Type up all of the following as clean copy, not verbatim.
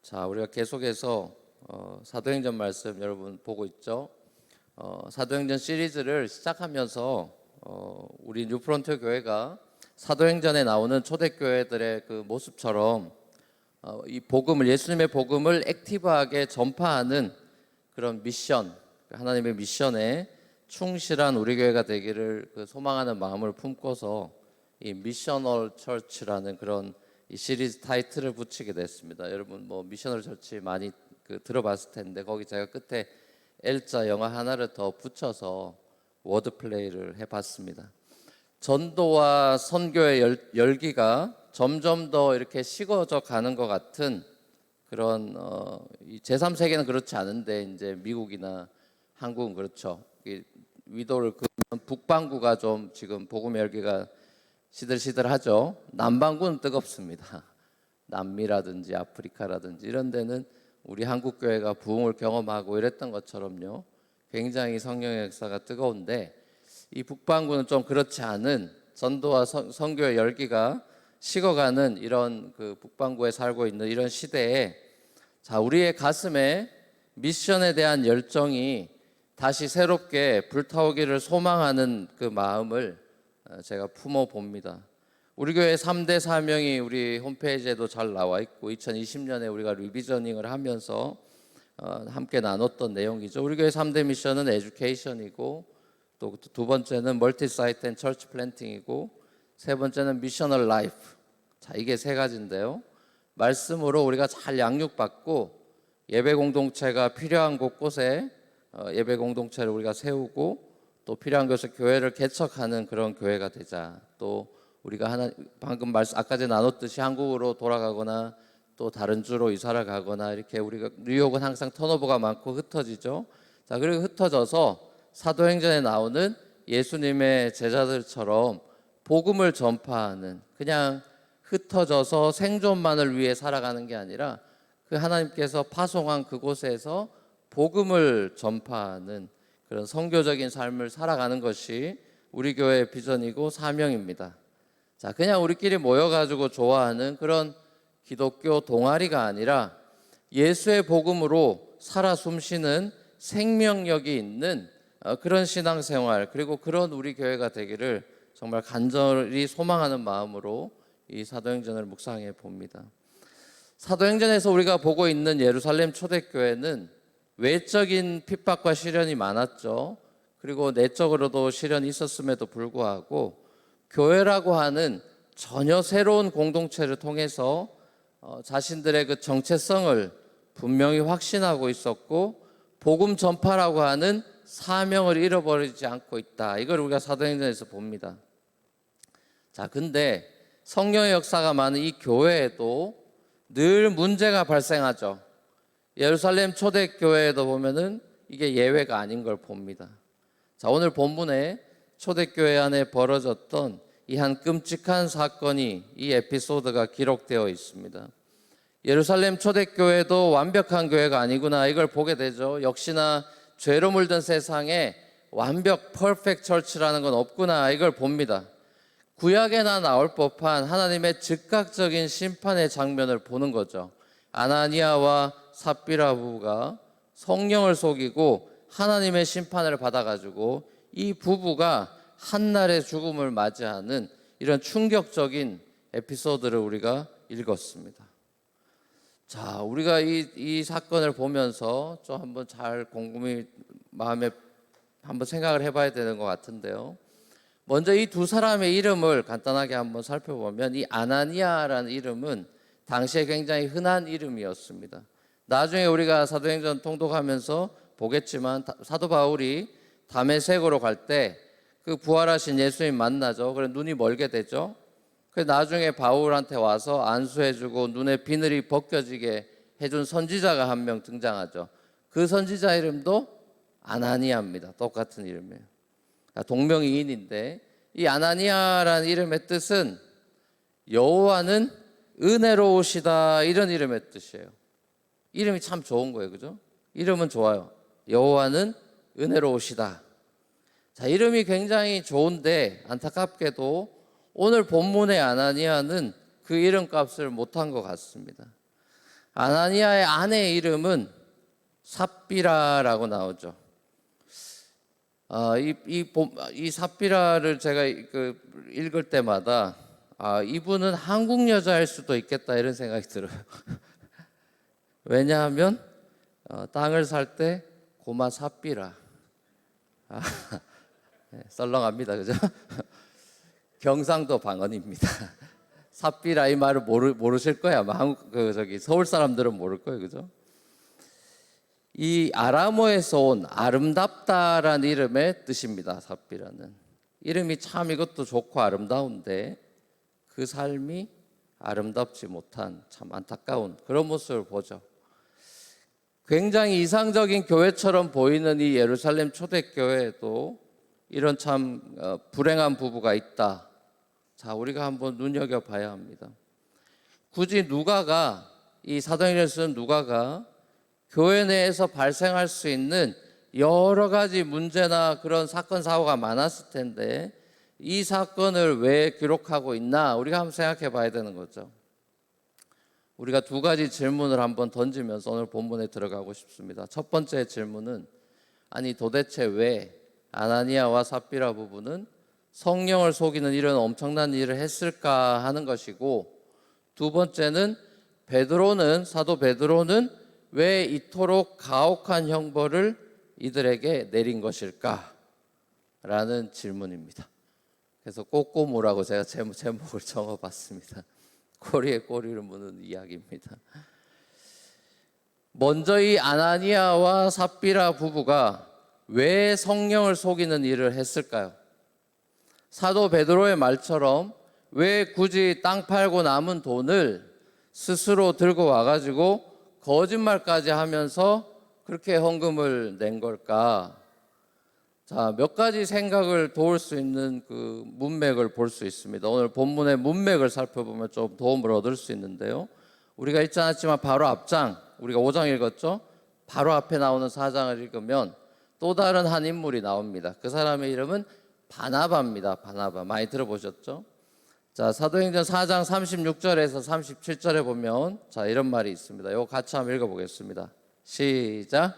자, 우리가 계속해서 사도행전 말씀 여러분 보고 있죠. 사도행전 시리즈를 시작하면서 우리 뉴프론트 교회가 사도행전에 나오는 초대교회들의 그 모습처럼 이 복음을, 예수님의 복음을 액티브하게 전파하는 그런 미션, 하나님의 미션에 충실한 우리 교회가 되기를 소망하는 마음을 품고서 이 미셔널 처치라는 그런 이 시리즈 타이틀을 붙이게 됐습니다. 여러분 미셔널 처치 많이 들어봤을 텐데 거기 제가 끝에 L자 영어 하나를 더 붙여서 워드 플레이를 해봤습니다. 전도와 선교의 열기가 점점 더 이렇게 식어져 가는 것 같은 그런 제3세계는 그렇지 않은데 이제 미국이나 한국은 그렇죠. 위도를 그으면 북반구가 좀 지금 복음의 열기가 시들시들하죠. 남반구는 뜨겁습니다. 남미라든지 아프리카라든지 이런 데는 우리 한국 교회가 부흥을 경험하고 이랬던 것처럼요. 굉장히 성령의 역사가 뜨거운데 이 북반구는 좀 그렇지 않은 전도와 선교의 열기가 식어가는 이런 북반구에 살고 있는 이런 시대에 자, 우리의 가슴에 미션에 대한 열정이 다시 새롭게 불타오기를 소망하는 그 마음을 제가 품어봅니다. 우리 교회 3대 사명이 우리 홈페이지에도 잘 나와 있고 2020년에 우리가 리비저닝을 하면서 함께 나눴던 내용이죠. 우리 교회 3대 미션은 에듀케이션이고 또 두 번째는 멀티 사이트 앤 처치 플랜팅이고 세 번째는 미셔널 라이프. 자, 이게 세 가지인데요. 말씀으로 우리가 잘 양육받고 예배 공동체가 필요한 곳곳에 예배 공동체를 우리가 세우고 또 필요한 곳에 교회를 개척하는 그런 교회가 되자. 또 우리가 방금 아까 전에 나눴듯이 한국으로 돌아가거나 또 다른 주로 이사를 가거나 이렇게 우리가 뉴욕은 항상 턴오버가 많고 흩어지죠. 자, 그리고 흩어져서 사도행전에 나오는 예수님의 제자들처럼 복음을 전파하는, 그냥 흩어져서 생존만을 위해 살아가는 게 아니라 그 하나님께서 파송한 그곳에서 복음을 전파하는 그런 선교적인 삶을 살아가는 것이 우리 교회의 비전이고 사명입니다. 자, 그냥 우리끼리 모여가지고 좋아하는 그런 기독교 동아리가 아니라 예수의 복음으로 살아 숨쉬는 생명력이 있는 그런 신앙생활, 그리고 그런 우리 교회가 되기를 정말 간절히 소망하는 마음으로 이 사도행전을 묵상해 봅니다. 사도행전에서 우리가 보고 있는 예루살렘 초대교회는 외적인 핍박과 시련이 많았죠. 그리고 내적으로도 시련이 있었음에도 불구하고 교회라고 하는 전혀 새로운 공동체를 통해서 자신들의 그 정체성을 분명히 확신하고 있었고 복음 전파라고 하는 사명을 잃어버리지 않고 있다. 이걸 우리가 사도행전에서 봅니다. 자, 근데 성령의 역사가 많은 이 교회에도 늘 문제가 발생하죠. 예루살렘 초대교회에도 보면은 이게 예외가 아닌 걸 봅니다. 자, 오늘 본문에 초대교회 안에 벌어졌던 이 한 끔찍한 사건이, 이 에피소드가 기록되어 있습니다. 예루살렘 초대교회도 완벽한 교회가 아니구나, 이걸 보게 되죠. 역시나 죄로 물든 세상에 완벽 퍼펙트 처치라는 건 없구나, 이걸 봅니다. 구약에나 나올 법한 하나님의 즉각적인 심판의 장면을 보는 거죠. 아나니아와 삽비라 부부가 성령을 속이고 하나님의 심판을 받아가지고 이 부부가 한날의 죽음을 맞이하는 이런 충격적인 에피소드를 우리가 읽었습니다. 자, 우리가 이 사건을 보면서 좀 한번 잘 곰곰이 마음에 한번 생각을 해봐야 되는 것 같은데요. 먼저 이 두 사람의 이름을 간단하게 한번 살펴보면 이 아나니아라는 이름은 당시에 굉장히 흔한 이름이었습니다. 나중에 우리가 사도행전 통독하면서 보겠지만 사도 바울이 다메섹으로 갈 때 그 부활하신 예수님 만나죠. 그래서 눈이 멀게 되죠. 그래서 나중에 바울한테 와서 안수해주고 눈에 비늘이 벗겨지게 해준 선지자가 한 명 등장하죠. 그 선지자 이름도 아나니아입니다. 똑같은 이름이에요. 동명이인인데 이 아나니아라는 이름의 뜻은 여호와는 은혜로우시다, 이런 이름의 뜻이에요. 이름이 참 좋은 거예요, 그죠? 이름은 좋아요. 여호와는 은혜로우시다. 자, 이름이 굉장히 좋은데 안타깝게도 오늘 본문의 아나니아는 그 이름값을 못한 것 같습니다. 아나니아의 아내의 이름은 삽비라라고 나오죠. 이 삽비라를 제가 읽을 때마다 이분은 한국 여자일 수도 있겠다 이런 생각이 들어요. 왜냐하면 땅을 살 때 고마 삽비라. 네, 썰렁합니다, 그죠? 경상도 방언입니다. 삽비라 이 말을 모르실 거야. 아마 서울 사람들은 모를 거예요, 그죠? 이 아람어에서 온 아름답다라는 이름의 뜻입니다. 삽비라는 이름이 참 이것도 좋고 아름다운데 그 삶이 아름답지 못한 참 안타까운 그런 모습을 보죠. 굉장히 이상적인 교회처럼 보이는 이 예루살렘 초대교회에도 이런 참 불행한 부부가 있다. 자, 우리가 한번 눈여겨봐야 합니다. 굳이 이 사도행전을 쓴 누가가 교회 내에서 발생할 수 있는 여러 가지 문제나 그런 사건 사고가 많았을 텐데 이 사건을 왜 기록하고 있나 우리가 한번 생각해 봐야 되는 거죠. 우리가 두 가지 질문을 한번 던지면서 오늘 본문에 들어가고 싶습니다. 첫 번째 질문은 아니 도대체 왜 아나니아와 삽비라 부부는 성령을 속이는 이런 엄청난 일을 했을까 하는 것이고, 두 번째는 사도 베드로는 왜 이토록 가혹한 형벌을 이들에게 내린 것일까? 라는 질문입니다. 그래서 꼬꼬무라고 제가 제목을 정해봤습니다. 꼬리에 꼬리를 무는 이야기입니다. 먼저 이 아나니아와 삽비라 부부가 왜 성령을 속이는 일을 했을까요? 사도 베드로의 말처럼 왜 굳이 땅 팔고 남은 돈을 스스로 들고 와가지고 거짓말까지 하면서 그렇게 헌금을 낸 걸까? 자, 몇 가지 생각을 도울 수 있는 그 문맥을 볼 수 있습니다. 오늘 본문의 문맥을 살펴보면 좀 도움을 얻을 수 있는데요. 우리가 읽지 않았지만 바로 앞장, 우리가 5장 읽었죠? 바로 앞에 나오는 4장을 읽으면 또 다른 한 인물이 나옵니다. 그 사람의 이름은 바나바입니다. 바나바. 많이 들어보셨죠? 자, 사도행전 4장 36절에서 37절에 보면 자, 이런 말이 있습니다. 이거 같이 한번 읽어보겠습니다. 시작.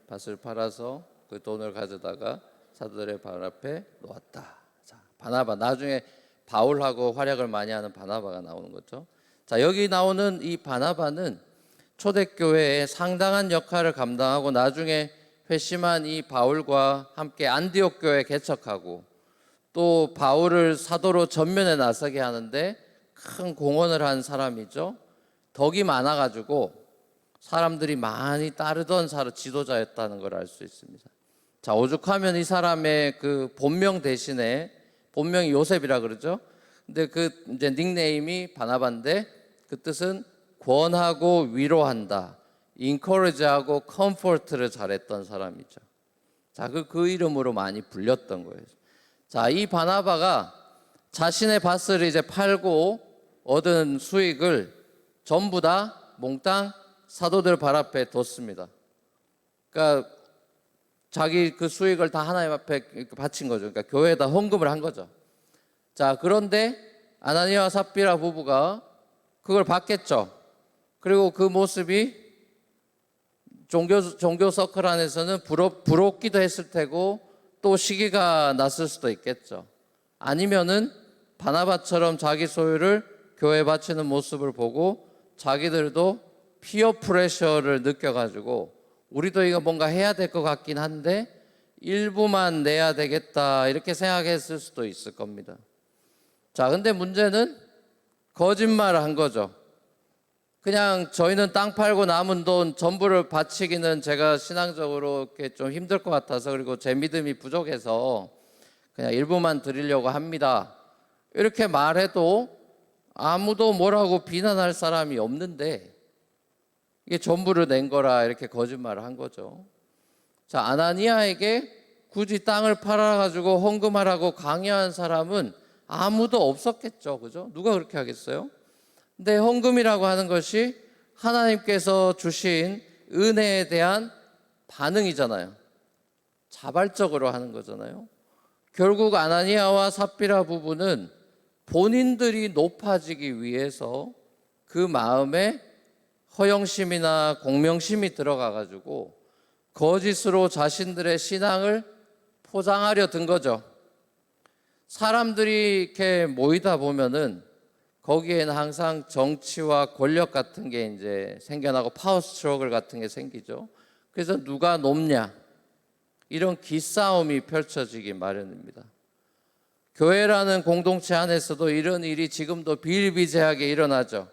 밭을 팔아서 그 돈을 가져다가 사도들의 발 앞에 놓았다. 자, 바나바. 나중에 바울하고 활약을 많이 하는 바나바가 나오는 거죠. 자, 여기 나오는 이 바나바는 초대교회에 상당한 역할을 감당하고 나중에 회심한 이 바울과 함께 안디옥 교회 개척하고 또 바울을 사도로 전면에 나서게 하는데 큰 공헌을 한 사람이죠. 덕이 많아가지고 사람들이 많이 따르던 지도자였다는 걸 알 수 있습니다. 자, 오죽하면 이 사람의 그 본명 대신에 본명이 요셉이라 그러죠. 근데 그 이제 닉네임이 바나바인데 그 뜻은 권하고 위로한다, encourage하고 comfort를 잘했던 사람이죠. 자, 그 이름으로 많이 불렸던 거예요. 자, 이 바나바가 자신의 밭을 이제 팔고 얻은 수익을 전부 다 몽땅 사도들 발 앞에 뒀습니다. 그러니까 자기 그 수익을 다 하나님 앞에 바친 거죠. 그러니까 교회에다 헌금을 한 거죠. 자, 그런데 아나니아와 삽비라 부부가 그걸 봤겠죠. 그리고 그 모습이 종교 서클 안에서는 부럽기도 했을 테고 또 시기가 났을 수도 있겠죠. 아니면은 바나바처럼 자기 소유를 교회에 바치는 모습을 보고 자기들도 피어 프레셔를 느껴가지고 우리도 이거 뭔가 해야 될 것 같긴 한데 일부만 내야 되겠다 이렇게 생각했을 수도 있을 겁니다. 자, 근데 문제는 거짓말을 한 거죠. 그냥 저희는 땅 팔고 남은 돈 전부를 바치기는 제가 신앙적으로 이렇게 좀 힘들 것 같아서, 그리고 제 믿음이 부족해서 그냥 일부만 드리려고 합니다. 이렇게 말해도 아무도 뭐라고 비난할 사람이 없는데 이게 전부를 낸 거라 이렇게 거짓말을 한 거죠. 자, 아나니아에게 굳이 땅을 팔아가지고 헌금하라고 강요한 사람은 아무도 없었겠죠. 그죠? 누가 그렇게 하겠어요? 근데 헌금이라고 하는 것이 하나님께서 주신 은혜에 대한 반응이잖아요. 자발적으로 하는 거잖아요. 결국 아나니아와 삽비라 부부는 본인들이 높아지기 위해서 그 마음에 허영심이나 공명심이 들어가 가지고 거짓으로 자신들의 신앙을 포장하려 든 거죠. 사람들이 이렇게 모이다 보면은 거기에는 항상 정치와 권력 같은 게 이제 생겨나고 파워 스트러글 같은 게 생기죠. 그래서 누가 높냐 이런 기싸움이 펼쳐지기 마련입니다. 교회라는 공동체 안에서도 이런 일이 지금도 비일비재하게 일어나죠.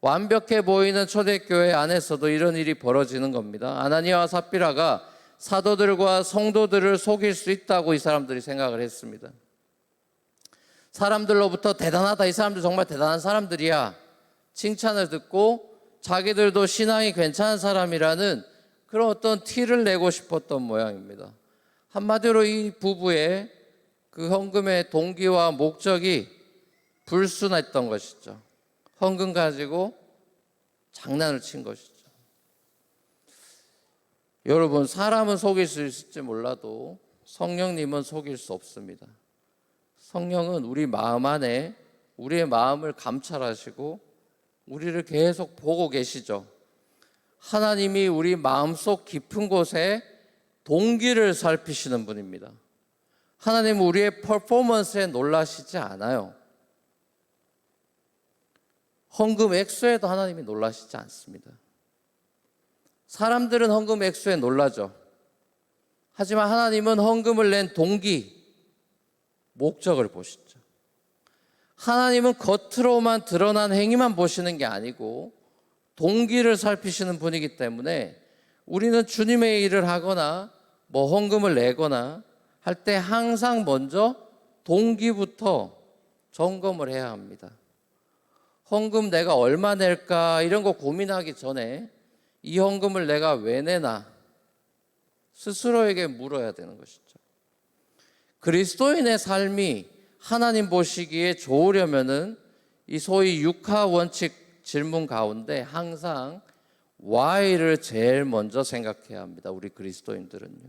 완벽해 보이는 초대교회 안에서도 이런 일이 벌어지는 겁니다. 아나니아와 삽비라가 사도들과 성도들을 속일 수 있다고 이 사람들이 생각을 했습니다. 사람들로부터 대단하다, 이 사람들 정말 대단한 사람들이야 칭찬을 듣고 자기들도 신앙이 괜찮은 사람이라는 그런 어떤 티를 내고 싶었던 모양입니다. 한마디로 이 부부의 그 헌금의 동기와 목적이 불순했던 것이죠. 헌금 가지고 장난을 친 것이죠. 여러분, 사람은 속일 수 있을지 몰라도 성령님은 속일 수 없습니다. 성령은 우리 마음 안에 우리의 마음을 감찰하시고 우리를 계속 보고 계시죠. 하나님이 우리 마음속 깊은 곳에 동기를 살피시는 분입니다. 하나님은 우리의 퍼포먼스에 놀라시지 않아요. 헌금 액수에도 하나님이 놀라시지 않습니다. 사람들은 헌금 액수에 놀라죠. 하지만 하나님은 헌금을 낸 동기, 목적을 보시죠. 하나님은 겉으로만 드러난 행위만 보시는 게 아니고 동기를 살피시는 분이기 때문에 우리는 주님의 일을 하거나 뭐 헌금을 내거나 할 때 항상 먼저 동기부터 점검을 해야 합니다. 헌금 내가 얼마 낼까 이런 거 고민하기 전에 이 헌금을 내가 왜 내나 스스로에게 물어야 되는 것이죠. 그리스도인의 삶이 하나님 보시기에 좋으려면은 이 소위 육하 원칙 질문 가운데 항상 why를 제일 먼저 생각해야 합니다. 우리 그리스도인들은요.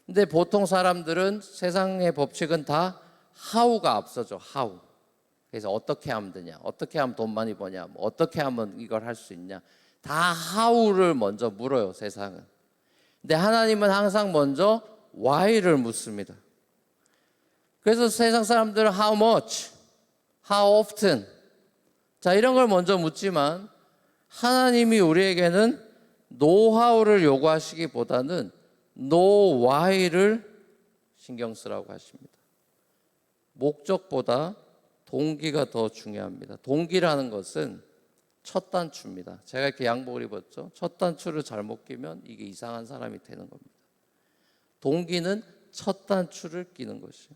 근데 보통 사람들은 세상의 법칙은 다 how가 앞서죠. how. 그래서 어떻게 하면 되냐, 어떻게 하면 돈 많이 버냐, 뭐 어떻게 하면 이걸 할 수 있냐, 다 how를 먼저 물어요, 세상은. 근데 하나님은 항상 먼저 why를 묻습니다. 그래서 세상 사람들은 how much, how often, 자 이런 걸 먼저 묻지만 하나님이 우리에게는 노하우를 요구하시기보다는 no why를 신경 쓰라고 하십니다. 목적보다 동기가 더 중요합니다. 동기라는 것은 첫 단추입니다. 제가 이렇게 양복을 입었죠. 첫 단추를 잘못 끼면 이게 이상한 사람이 되는 겁니다. 동기는 첫 단추를 끼는 것이에요.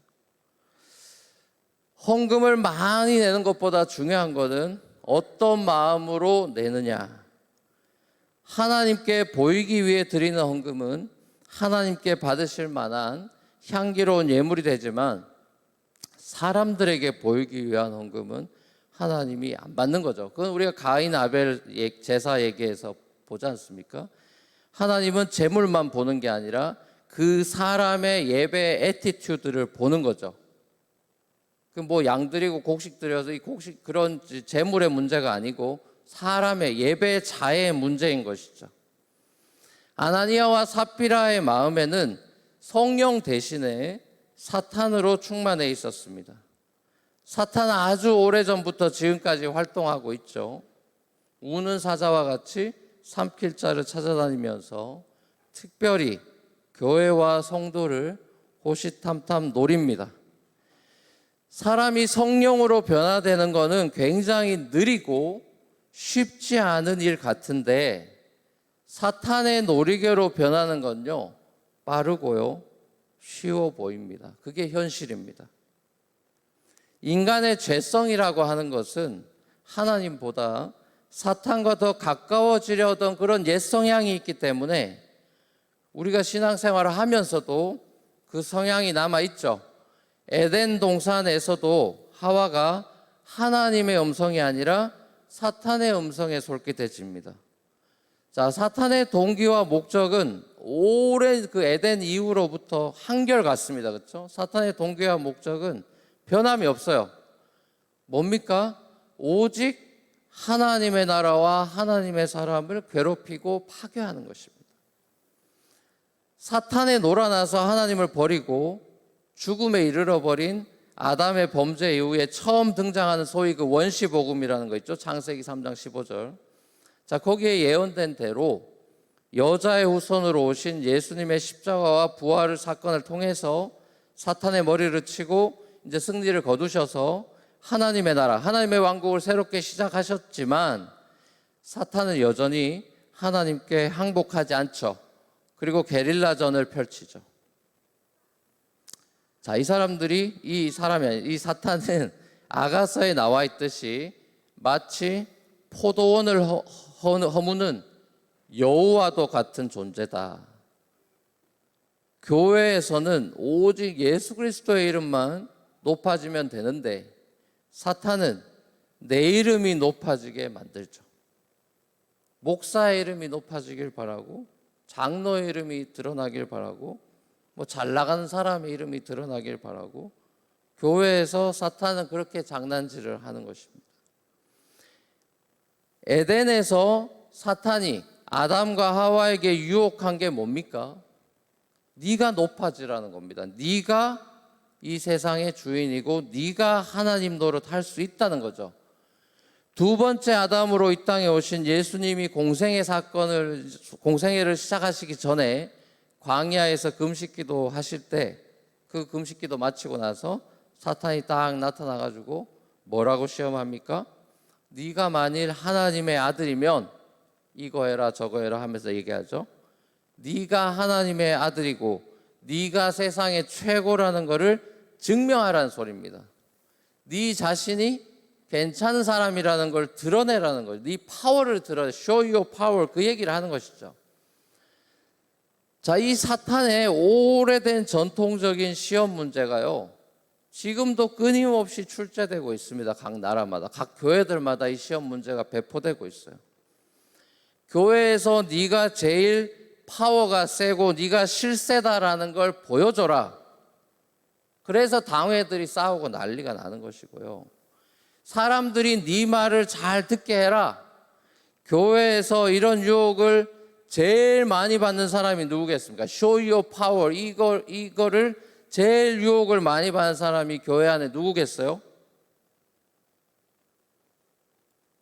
헌금을 많이 내는 것보다 중요한 것은 어떤 마음으로 내느냐. 하나님께 보이기 위해 드리는 헌금은 하나님께 받으실 만한 향기로운 예물이 되지만 사람들에게 보이기 위한 헌금은 하나님이 안 받는 거죠. 그건 우리가 가인 아벨 제사 얘기해서 보지 않습니까? 하나님은 재물만 보는 게 아니라 그 사람의 예배 애티튜드를 보는 거죠. 그 뭐 양 드리고 곡식 드려서 이 곡식 그런 재물의 문제가 아니고 사람의 예배 자의 문제인 것이죠. 아나니아와 삽비라의 마음에는 성령 대신에 사탄으로 충만해 있었습니다. 사탄은 아주 오래전부터 지금까지 활동하고 있죠. 우는 사자와 같이 삼킬 자를 찾아다니면서 특별히 교회와 성도를 호시탐탐 노립니다. 사람이 성령으로 변화되는 것은 굉장히 느리고 쉽지 않은 일 같은데 사탄의 놀이개로 변하는 건요 빠르고요 쉬워 보입니다. 그게 현실입니다. 인간의 죄성이라고 하는 것은 하나님보다 사탄과 더 가까워지려던 그런 옛 성향이 있기 때문에 우리가 신앙생활을 하면서도 그 성향이 남아있죠. 에덴 동산에서도 하와가 하나님의 음성이 아니라 사탄의 음성에 솔깃해집니다. 자, 사탄의 동기와 목적은 오랜 그 에덴 이후로부터 한결같습니다. 그렇죠? 사탄의 동기와 목적은 변함이 없어요. 뭡니까? 오직 하나님의 나라와 하나님의 사람을 괴롭히고 파괴하는 것입니다. 사탄에 놀아나서 하나님을 버리고 죽음에 이르러 버린 아담의 범죄 이후에 처음 등장하는 소위 그 원시복음이라는 거 있죠. 창세기 3장 15절. 자, 거기에 예언된 대로 여자의 후손으로 오신 예수님의 십자가와 부활을 사건을 통해서 사탄의 머리를 치고 이제 승리를 거두셔서 하나님의 나라, 하나님의 왕국을 새롭게 시작하셨지만 사탄은 여전히 하나님께 항복하지 않죠. 그리고 게릴라전을 펼치죠. 자, 이 사탄은 아가서에 나와 있듯이 마치 포도원을 허무는 여우와도 같은 존재다. 교회에서는 오직 예수 그리스도의 이름만 높아지면 되는데 사탄은 내 이름이 높아지게 만들죠. 목사의 이름이 높아지길 바라고, 장로의 이름이 드러나길 바라고, 뭐 잘 나가는 사람의 이름이 드러나길 바라고, 교회에서 사탄은 그렇게 장난질을 하는 것입니다. 에덴에서 사탄이 아담과 하와에게 유혹한 게 뭡니까? 네가 높아지라는 겁니다. 네가 이 세상의 주인이고 네가 하나님 노릇 할 수 있다는 거죠. 두 번째 아담으로 이 땅에 오신 예수님이 공생애를 시작하시기 전에 광야에서 금식기도 하실 때 그 금식기도 마치고 나서 사탄이 딱 나타나가지고 뭐라고 시험합니까? 네가 만일 하나님의 아들이면 이거 해라 저거 해라 하면서 얘기하죠. 네가 하나님의 아들이고 네가 세상의 최고라는 것을 증명하라는 소리입니다. 네 자신이 괜찮은 사람이라는 걸 드러내라는 거예요. 네 파워를 드러내, show your power, 그 얘기를 하는 것이죠. 자, 이 사탄의 오래된 전통적인 시험 문제가요, 지금도 끊임없이 출제되고 있습니다. 각 나라마다, 각 교회들마다 이 시험 문제가 배포되고 있어요. 교회에서 네가 제일 파워가 세고 네가 실세다라는 걸 보여줘라. 그래서 당회들이 싸우고 난리가 나는 것이고요. 사람들이 네 말을 잘 듣게 해라. 교회에서 이런 유혹을 제일 많이 받는 사람이 누구겠습니까? Show your power. 이거를 제일 유혹을 많이 받는 사람이 교회 안에 누구겠어요?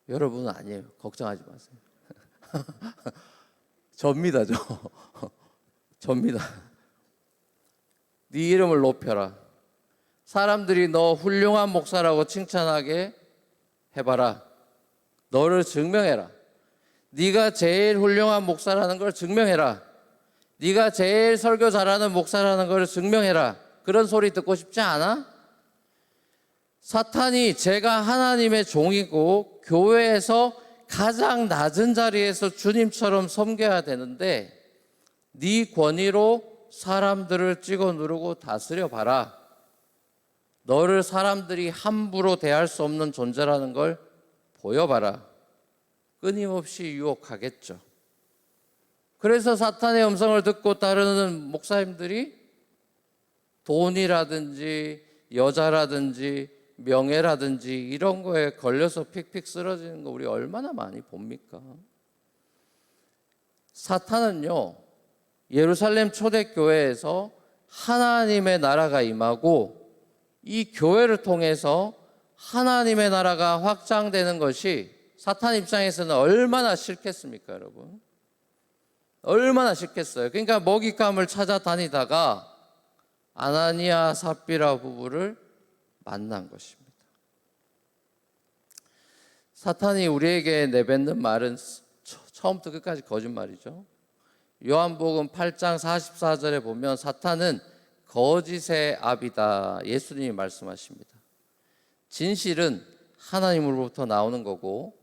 여러분은 아니에요. 걱정하지 마세요. 접니다, 저. 접니다. 네 이름을 높여라. 사람들이 너 훌륭한 목사라고 칭찬하게 해봐라. 너를 증명해라. 네가 제일 훌륭한 목사라는 걸 증명해라. 네가 제일 설교 잘하는 목사라는 걸 증명해라. 그런 소리 듣고 싶지 않아? 사탄이 제가 하나님의 종이고 교회에서 가장 낮은 자리에서 주님처럼 섬겨야 되는데 네 권위로 사람들을 찍어 누르고 다스려 봐라. 너를 사람들이 함부로 대할 수 없는 존재라는 걸 보여봐라. 끊임없이 유혹하겠죠. 그래서 사탄의 음성을 듣고 따르는 목사님들이 돈이라든지 여자라든지 명예라든지 이런 거에 걸려서 픽픽 쓰러지는 거 우리 얼마나 많이 봅니까? 사탄은요, 예루살렘 초대교회에서 하나님의 나라가 임하고 이 교회를 통해서 하나님의 나라가 확장되는 것이 사탄 입장에서는 얼마나 싫겠습니까, 여러분? 얼마나 싫겠어요. 그러니까 먹잇감을 찾아다니다가 아나니아 삽비라 부부를 만난 것입니다. 사탄이 우리에게 내뱉는 말은 처음부터 끝까지 거짓말이죠. 요한복음 8장 44절에 보면 사탄은 거짓의 아비다, 예수님이 말씀하십니다. 진실은 하나님으로부터 나오는 거고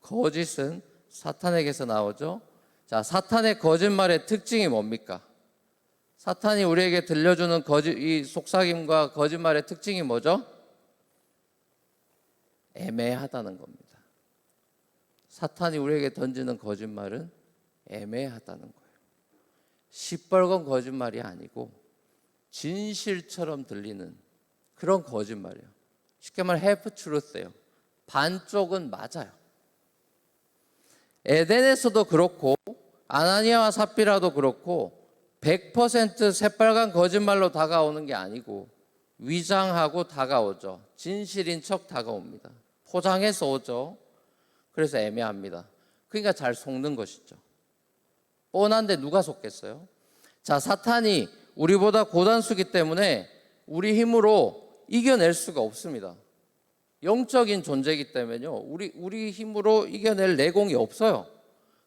거짓은 사탄에게서 나오죠. 자, 사탄의 거짓말의 특징이 뭡니까? 사탄이 우리에게 들려주는 이 속삭임과 거짓말의 특징이 뭐죠? 애매하다는 겁니다. 사탄이 우리에게 던지는 거짓말은 애매하다는 거예요. 시뻘건 거짓말이 아니고 진실처럼 들리는 그런 거짓말이에요. 쉽게 말해 half truth예요. 반쪽은 맞아요. 에덴에서도 그렇고 아나니아와 삽비라도 그렇고 100% 새빨간 거짓말로 다가오는 게 아니고 위장하고 다가오죠. 진실인 척 다가옵니다. 포장해서 오죠. 그래서 애매합니다. 그러니까 잘 속는 것이죠. 뻔한데 누가 속겠어요? 자, 사탄이 우리보다 고단수기 때문에 우리 힘으로 이겨낼 수가 없습니다. 영적인 존재이기 때문에요. 우리 힘으로 이겨낼 내공이 없어요.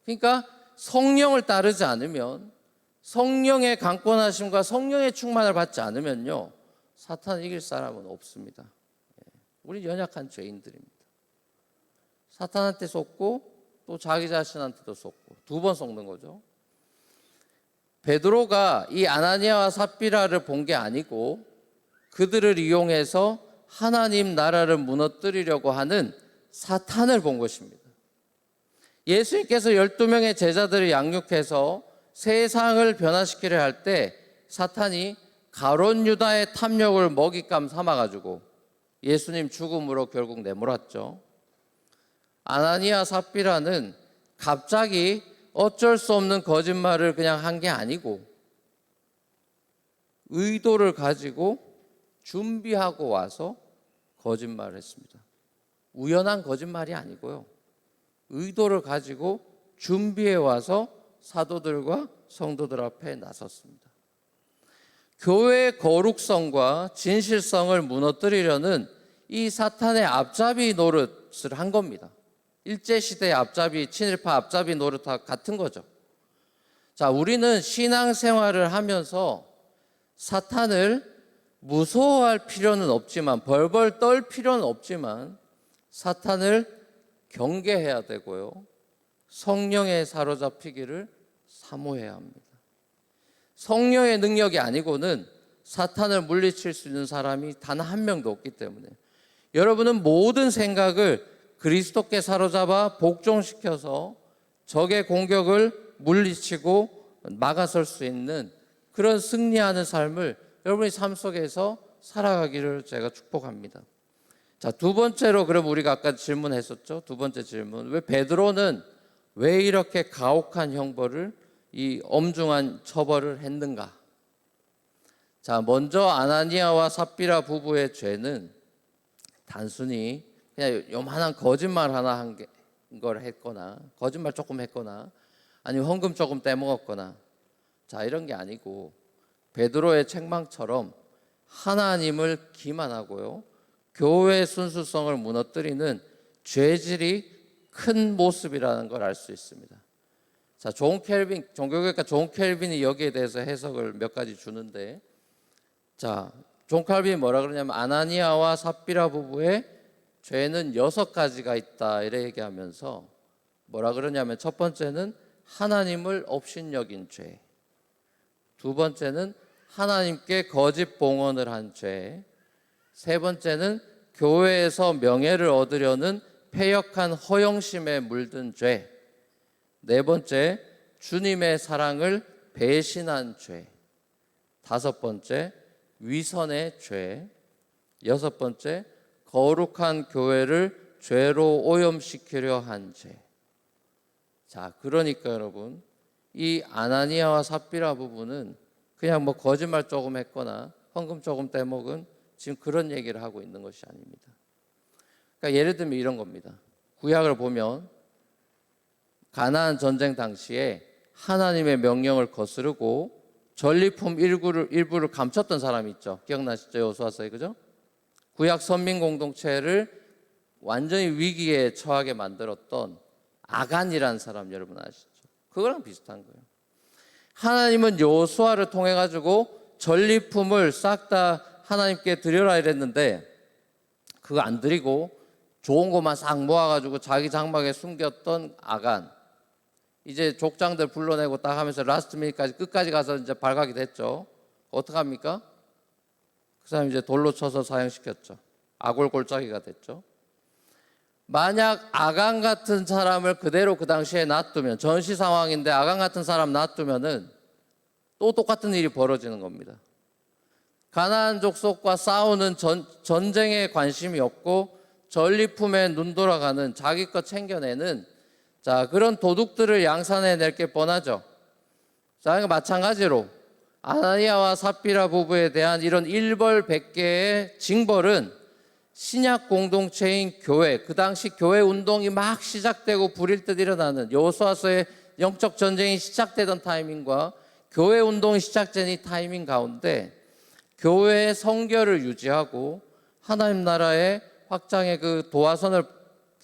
그러니까 성령을 따르지 않으면, 성령의 강권하심과 성령의 충만을 받지 않으면요, 사탄을 이길 사람은 없습니다. 우리 연약한 죄인들입니다. 사탄한테 속고 또 자기 자신한테도 속고 두 번 속는 거죠. 베드로가 이 아나니아와 삽비라를 본 게 아니고 그들을 이용해서 하나님 나라를 무너뜨리려고 하는 사탄을 본 것입니다. 예수님께서 12명의 제자들을 양육해서 세상을 변화시키려 할 때 사탄이 가룟 유다의 탐욕을 먹잇감 삼아가지고 예수님 죽음으로 결국 내몰았죠. 아나니아 삽비라는 갑자기 어쩔 수 없는 거짓말을 그냥 한 게 아니고 의도를 가지고 준비하고 와서 거짓말을 했습니다. 우연한 거짓말이 아니고요, 의도를 가지고 준비해 와서 사도들과 성도들 앞에 나섰습니다. 교회의 거룩성과 진실성을 무너뜨리려는 이 사탄의 앞잡이 노릇을 한 겁니다. 일제시대의 앞잡이, 친일파 앞잡이 노릇과 같은 거죠. 자, 우리는 신앙생활을 하면서 사탄을 무서워할 필요는 없지만, 벌벌 떨 필요는 없지만 사탄을 경계해야 되고요, 성령에 사로잡히기를 사모해야 합니다. 성령의 능력이 아니고는 사탄을 물리칠 수 있는 사람이 단 한 명도 없기 때문에 여러분은 모든 생각을 그리스도께 사로잡아 복종시켜서 적의 공격을 물리치고 막아설 수 있는 그런 승리하는 삶을 여러분의 삶 속에서 살아가기를 제가 축복합니다. 자, 두 번째로, 그럼 우리가 아까 질문했었죠. 두 번째 질문, 왜 베드로는 왜 이렇게 가혹한 형벌을, 이 엄중한 처벌을 했는가? 자, 먼저 아나니아와 삽비라 부부의 죄는 단순히 그냥 요만한 거짓말 하나 한 걸 했거나, 거짓말 조금 했거나, 아니면 헌금 조금 떼먹었거나, 자, 이런 게 아니고 베드로의 책망처럼 하나님을 기만하고요, 교회의 순수성을 무너뜨리는 죄질이 큰 모습이라는 걸 알 수 있습니다. 자, 종교교육가 존 켈빈이 여기에 대해서 해석을 몇 가지 주는데, 자, 존 켈빈이 뭐라 그러냐면 아나니아와 삽비라 부부의 죄는 6가지가 있다, 이래 얘기하면서 뭐라 그러냐면, 첫 번째는 하나님을 업신여긴 죄, 두 번째는 하나님께 거짓 봉헌을 한 죄, 세 번째는 교회에서 명예를 얻으려는 패역한 허영심에 물든 죄, 네 번째 주님의 사랑을 배신한 죄, 다섯 번째 위선의 죄, 여섯 번째 거룩한 교회를 죄로 오염시키려 한 죄. 자, 그러니까 여러분, 이 아나니아와 삽비라 부부는 그냥 뭐 거짓말 조금 했거나 헌금 조금 떼먹은 지금 그런 얘기를 하고 있는 것이 아닙니다. 그러니까 예를 들면 이런 겁니다. 구약을 보면 가나안 전쟁 당시에 하나님의 명령을 거스르고 전리품 일부를 감췄던 사람이 있죠. 기억나시죠? 여호수아서에, 그죠? 구약 선민 공동체를 완전히 위기에 처하게 만들었던 아간이라는 사람 여러분 아시죠? 그거랑 비슷한 거예요. 하나님은 여호수아를 통해 가지고 전리품을 싹 다 하나님께 드려라 이랬는데 그거 안 드리고 좋은 것만 싹 모아가지고 자기 장막에 숨겼던 아간, 이제 족장들 불러내고 딱 하면서 라스트 미니까지 끝까지 가서 이제 발각이 됐죠. 어떡합니까? 그 사람 이제 돌로 쳐서 사형시켰죠. 아골골짜기가 됐죠. 만약 아간 같은 사람을 그대로 그 당시에 놔두면, 전시 상황인데 아간 같은 사람 놔두면은 또 똑같은 일이 벌어지는 겁니다. 가나안 족속과 싸우는 전쟁에 관심이 없고 전리품에 눈 돌아가는 자기 것 챙겨내는 그런 도둑들을 양산해 낼 게 뻔하죠. 그러니까 마찬가지로 아나니아와 삽비라 부부에 대한 이런 일벌백계의 징벌은 신약 공동체인 교회, 그 당시 교회 운동이 막 시작되고 불일 듯 일어나는 여호수아서의 영적 전쟁이 시작되던 타이밍과 교회 운동이 시작된 이 타이밍 가운데 교회의 성결을 유지하고 하나님 나라의 확장의 그 도화선을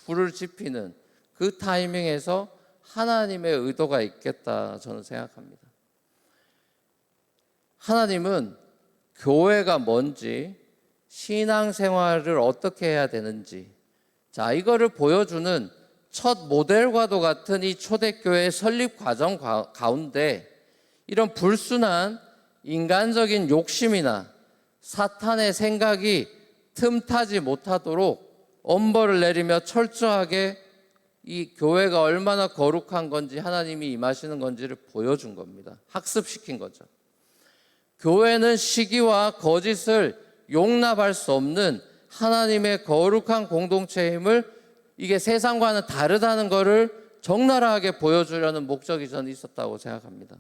불을 지피는 그 타이밍에서 하나님의 의도가 있겠다 저는 생각합니다. 하나님은 교회가 뭔지, 신앙생활을 어떻게 해야 되는지, 이거를 보여주는 첫 모델과도 같은 이 초대교회의 설립 과정 가운데 이런 불순한 인간적인 욕심이나 사탄의 생각이 틈타지 못하도록 엄벌을 내리며 철저하게 이 교회가 얼마나 거룩한 건지 하나님이 임하시는 건지를 보여준 겁니다. 학습시킨 거죠. 교회는 시기와 거짓을 용납할 수 없는 하나님의 거룩한 공동체임을 이게 세상과는 다르다는 것을 적나라하게 보여주려는 목적이 저는 있었다고 생각합니다.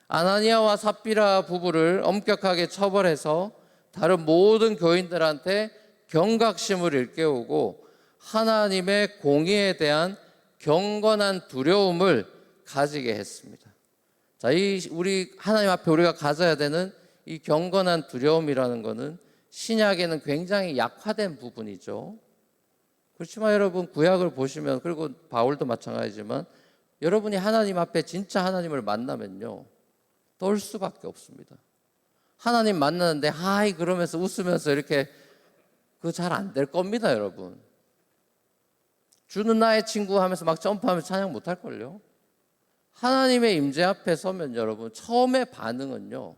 아나니아와 삽비라 부부를 엄격하게 처벌해서 다른 모든 교인들한테 경각심을 일깨우고 하나님의 공의에 대한 경건한 두려움을 가지게 했습니다. 우리 하나님 앞에 우리가 가져야 되는 이 경건한 두려움이라는 것은 신약에는 굉장히 약화된 부분이죠. 그렇지만 여러분 구약을 보시면, 그리고 바울도 마찬가지지만 여러분이 하나님 앞에 진짜 하나님을 만나면요 떨 수밖에 없습니다. 하나님 만나는데 하이 그러면서 웃으면서 이렇게 그거 잘 안 될 겁니다. 여러분 주는 나의 친구 하면서 막 점프하면서 찬양 못 할걸요. 하나님의 임재 앞에 서면 여러분 처음의 반응은요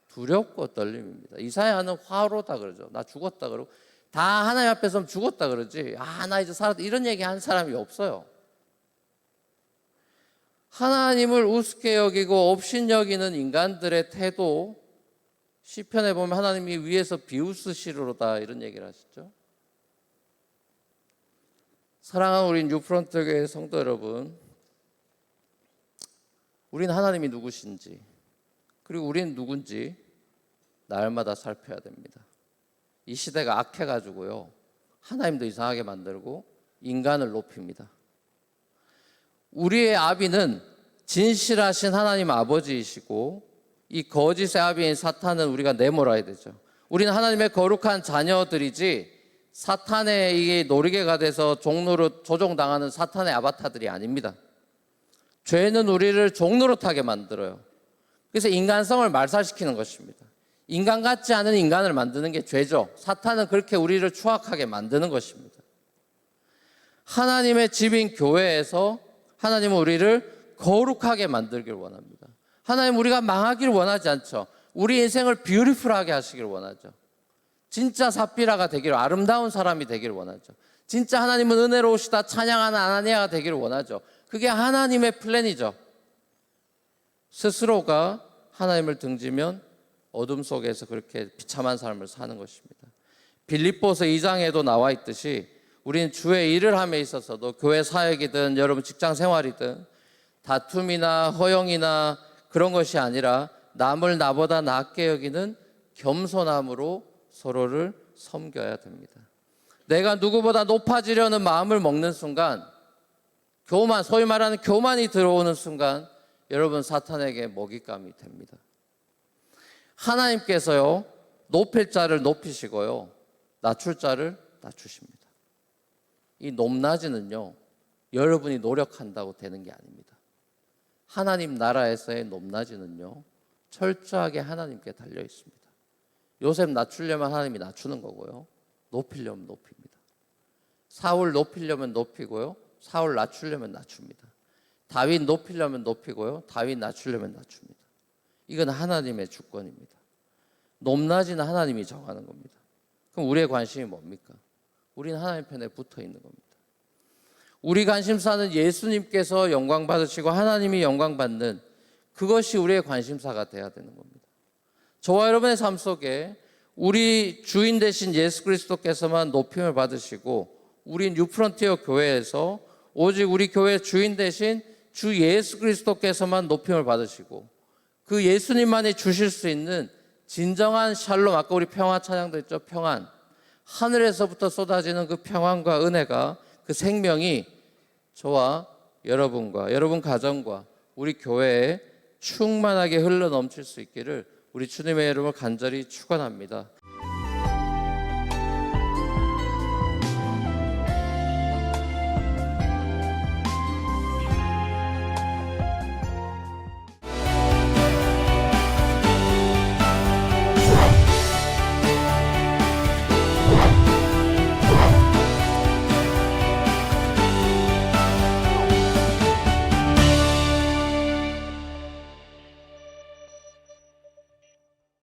두렵고 떨림입니다. 이사야는 화로다 그러죠. 나 죽었다 그러고, 다 하나님 앞에 서면 죽었다 그러지, 나 이제 살았다 이런 얘기 하는 사람이 없어요. 하나님을 우습게 여기고 업신여기는 인간들의 태도, 시편에 보면 하나님이 위에서 비웃으시리로다 이런 얘기를 하시죠. 사랑하는 우리 뉴프런트 교회 성도 여러분, 우리는 하나님이 누구신지, 그리고 우리는 누군지 날마다 살펴야 됩니다. 이 시대가 악해가지고요 하나님도 이상하게 만들고 인간을 높입니다. 우리의 아비는 진실하신 하나님 아버지이시고 이 거짓의 아비인 사탄은 우리가 내몰아야 되죠. 우리는 하나님의 거룩한 자녀들이지 사탄의 이 놀이개가 돼서 종노릇 조종당하는 사탄의 아바타들이 아닙니다. 죄는 우리를 종노릇하게 만들어요. 그래서 인간성을 말살시키는 것입니다. 인간 같지 않은 인간을 만드는 게 죄죠. 사탄은 그렇게 우리를 추악하게 만드는 것입니다. 하나님의 집인 교회에서 하나님은 우리를 거룩하게 만들길 원합니다. 하나님 우리가 망하기를 원하지 않죠. 우리 인생을 뷰티풀하게 하시기를 원하죠. 진짜 삽비라가 되기를, 아름다운 사람이 되기를 원하죠. 진짜 하나님은 은혜로우시다 찬양하는 아나니아가 되기를 원하죠. 그게 하나님의 플랜이죠. 스스로가 하나님을 등지면 어둠 속에서 그렇게 비참한 삶을 사는 것입니다. 빌립보서 2장에도 나와 있듯이 우리는 주의 일을 함에 있어서도 교회 사역이든 여러분 직장 생활이든 다툼이나 허영이나 그런 것이 아니라 남을 나보다 낫게 여기는 겸손함으로 서로를 섬겨야 됩니다. 내가 누구보다 높아지려는 마음을 먹는 순간, 교만, 소위 말하는 교만이 들어오는 순간 여러분 사탄에게 먹잇감이 됩니다. 하나님께서요 높일 자를 높이시고요 낮출 자를 낮추십니다. 이 높낮이는요 여러분이 노력한다고 되는 게 아닙니다. 하나님 나라에서의 높낮이는요 철저하게 하나님께 달려 있습니다. 요셉 낮추려면 하나님이 낮추는 거고요, 높이려면 높입니다. 사울 높이려면 높이고요, 사울 낮추려면 낮춥니다. 다윗 높이려면 높이고요, 다윗 낮추려면 낮춥니다. 이건 하나님의 주권입니다. 높낮이는 하나님이 정하는 겁니다. 그럼 우리의 관심이 뭡니까? 우리는 하나님 편에 붙어 있는 겁니다. 우리 관심사는 예수님께서 영광 받으시고 하나님이 영광 받는 그것이 우리의 관심사가 돼야 되는 겁니다. 저와 여러분의 삶 속에 우리 주인 되신 예수 그리스도께서만 높임을 받으시고 우리 뉴프론티어 교회에서 오직 우리 교회 주인 되신 주 예수 그리스도께서만 높임을 받으시고 그 예수님만이 주실 수 있는 진정한 샬롬, 아까 우리 평화 찬양도 했죠. 평안, 하늘에서부터 쏟아지는 그 평안과 은혜가, 그 생명이 저와 여러분과 여러분 가정과 우리 교회에 충만하게 흘러 넘칠 수 있기를 우리 주님의 이름으로 간절히 축원합니다.